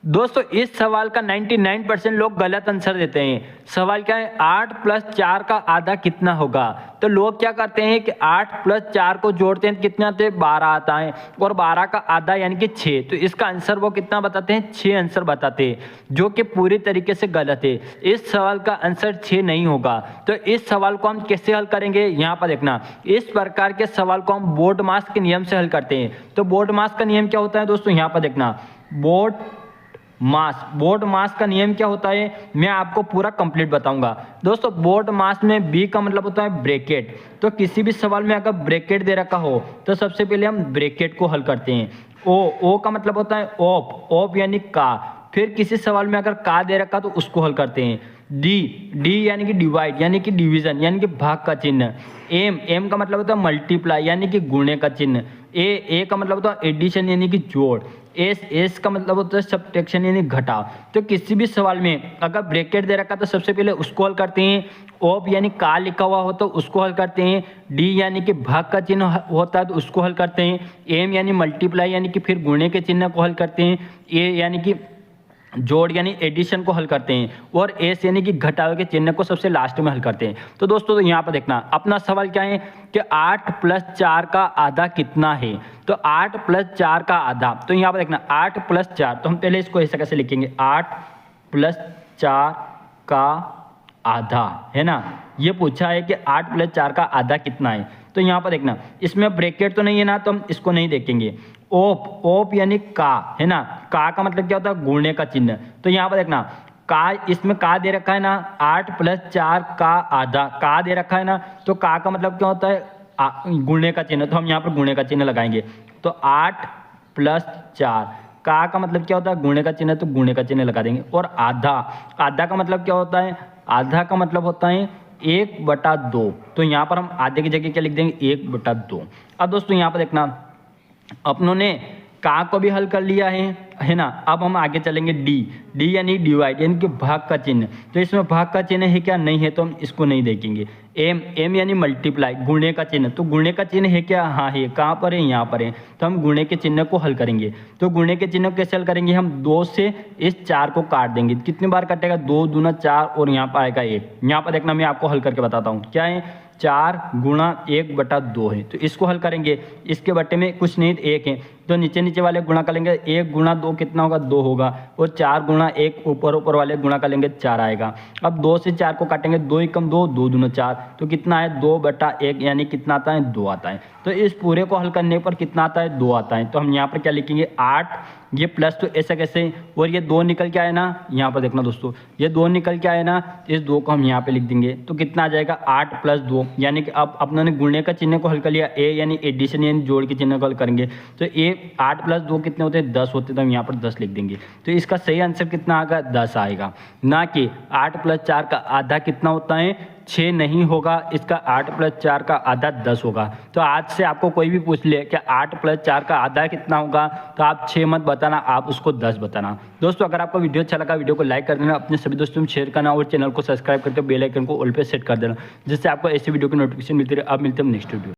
दोस्तों इस सवाल का 99% लोग गलत आंसर देते हैं। सवाल क्या है, 8 + 4 का आधा कितना होगा। तो लोग क्या करते हैं कि 8 + 4 को जोड़ते हैं, कितना आते हैं, 12 आता है, और 12 का आधा यानी कि 6। तो इसका आंसर वो कितना बताते हैं, 6 आंसर बताते हैं, जो कि पूरी तरीके से गलत है। इस सवाल का आंसर 6 नहीं होगा। तो इस सवाल को हम कैसे हल करेंगे, यहाँ पर देखना। इस प्रकार के सवाल को हम बोर्डमास के नियम से हल करते हैं। तो बोर्डमास का नियम क्या होता है दोस्तों, यहाँ पर देखना। बोर्ड मास का नियम क्या होता है, मैं आपको पूरा कंप्लीट बताऊंगा। दोस्तों बोर्ड मास में बी का मतलब होता है ब्रैकेट। तो किसी भी सवाल में अगर ब्रैकेट दे रखा हो तो सबसे पहले हम ब्रैकेट को हल करते हैं। ओ का मतलब होता है ऑफ यानी का। फिर किसी सवाल में अगर का दे रखा तो उसको हल करते हैं। डी यानी कि डिवाइड यानी कि डिवीजन यानी कि भाग का चिन्ह। एम का मतलब होता है मल्टीप्लाई यानी कि गुणे का चिन्ह। ए का मतलब होता है एडिशन यानी कि जोड़। एस का मतलब होता है सब्ट्रैक्शन यानी घटाव। तो किसी भी सवाल में अगर ब्रैकेट दे रखा तो सबसे पहले उसको हल करते हैं। ऑफ यानी का लिखा हुआ हो तो उसको हल करते हैं। डी यानी कि भाग का चिन्ह होता है तो उसको हल करते हैं। एम यानी मल्टीप्लाई यानी कि फिर गुणे के चिन्ह को हल करते हैं। ए यानी कि जोड़ यानी एडिशन को हल करते हैं, और एस यानी कि घटाव के चिन्ह को सबसे लास्ट में हल करते हैं। तो दोस्तों तो यहाँ पर देखना, अपना सवाल क्या है कि 8 + 4 का आधा कितना है। तो 8 + 4 का आधा, तो यहाँ पर देखना 8 + 4, तो हम पहले इसको ऐसा कैसे लिखेंगे, 8 + 4 का आधा, है ना। ये पूछा है कि 8 + 4 का आधा कितना है। तो यहाँ पर देखना, इसमें ब्रैकेट तो नहीं है ना, तो हम इसको नहीं देखेंगे। ओप यानी का, है ना। का मतलब क्या होता है, गुणने का चिन्ह। तो यहाँ पर देखना का, इसमें का दे रखा है ना, 8 + 4 का आधा, का दे रखा है ना, तो का मतलब क्या होता है, गुणने का चिन्ह। तो हम यहाँ पर गुणने का चिन्ह लगाएंगे। तो 8 + 4, का मतलब क्या होता है, गुणे का चिन्ह, तो गुणे का चिन्ह लगा देंगे। और आधा का मतलब क्या होता है, आधा का मतलब होता है 1/2। तो यहाँ पर हम आधे की जगह क्या लिख देंगे, 1/2। अब दोस्तों यहाँ पर देखना, अपनों ने का को भी हल कर लिया है ना। अब हम आगे चलेंगे डी यानी डिवाइड यानी कि भाग का चिन्ह। तो इसमें भाग का चिन्ह है क्या, नहीं है, तो हम इसको नहीं देखेंगे। एम यानी मल्टीप्लाई, गुणे का चिन्ह। तो गुणे का चिन्ह है क्या, हाँ है। कहाँ पर है, यहाँ पर है। तो हम गुणे के चिन्ह को हल करेंगे। तो गुणे के चिन्ह को कैसे हल करेंगे, हम 2 से इस 4 को काट देंगे। कितनी बार कटेगा, 2 दूना 4, और यहाँ पर आएगा 1। यहाँ पर देखना, मैं आपको हल करके बताता हूँ क्या है, 4 × 1/2 है। तो इसको हल करेंगे, इसके बट्टे में कुछ नहीं 1 है, तो नीचे वाले गुणा कर लेंगे। 1 × 2 कितना होगा, 2 होगा, और 4 × 1 ऊपर वाले गुणा कर लेंगे, 4 आएगा। अब 2 से 4 को काटेंगे, 2 × 2, 2 दूना 4, तो कितना है, 2/1 यानी कितना आता है, 2 आता है। तो इस पूरे को हल करने पर कितना आता है, 2 आता है। तो हम यहाँ पर क्या लिखेंगे, 8, ये प्लस, तो ऐसा कैसे, और ये 2 निकल के आए ना, यहाँ पर देखना दोस्तों, ये 2 निकल के आए ना, इस 2 को हम यहाँ पे लिख देंगे। तो कितना आ जाएगा, 8 + 2, यानी कि अब अपने गुणे का चिन्ह को हल कर लिया। ए यानी एडिशन यानी जोड़ के चिन्ह को हल करेंगे। तो 8 + 2 कितने होते हैं, 10 होते हैं। तो हम यहाँ पर 10 लिख देंगे। तो इसका सही आंसर कितना आएगा, 10 आएगा, ना कि 8 + 4 का आधा कितना होता है, 6 नहीं होगा। इसका 8 + 4 का आधा 10 होगा। तो आज से आपको कोई भी पूछ ले कि 8 + 4 का आधा कितना होगा, तो आप 6 मत बताना, आप उसको 10 बताना। दोस्तों अगर आपको वीडियो अच्छा लगा, वीडियो को लाइक कर देना, अपने सभी दोस्तों में शेयर करना, और चैनल को सब्सक्राइब करके बेल आइकन को ऑल पे सेट कर देना, जिससे आपको ऐसी वीडियो की नोटिफिकेशन मिलती रहे। अब मिलते हैं नेक्स्ट वीडियो।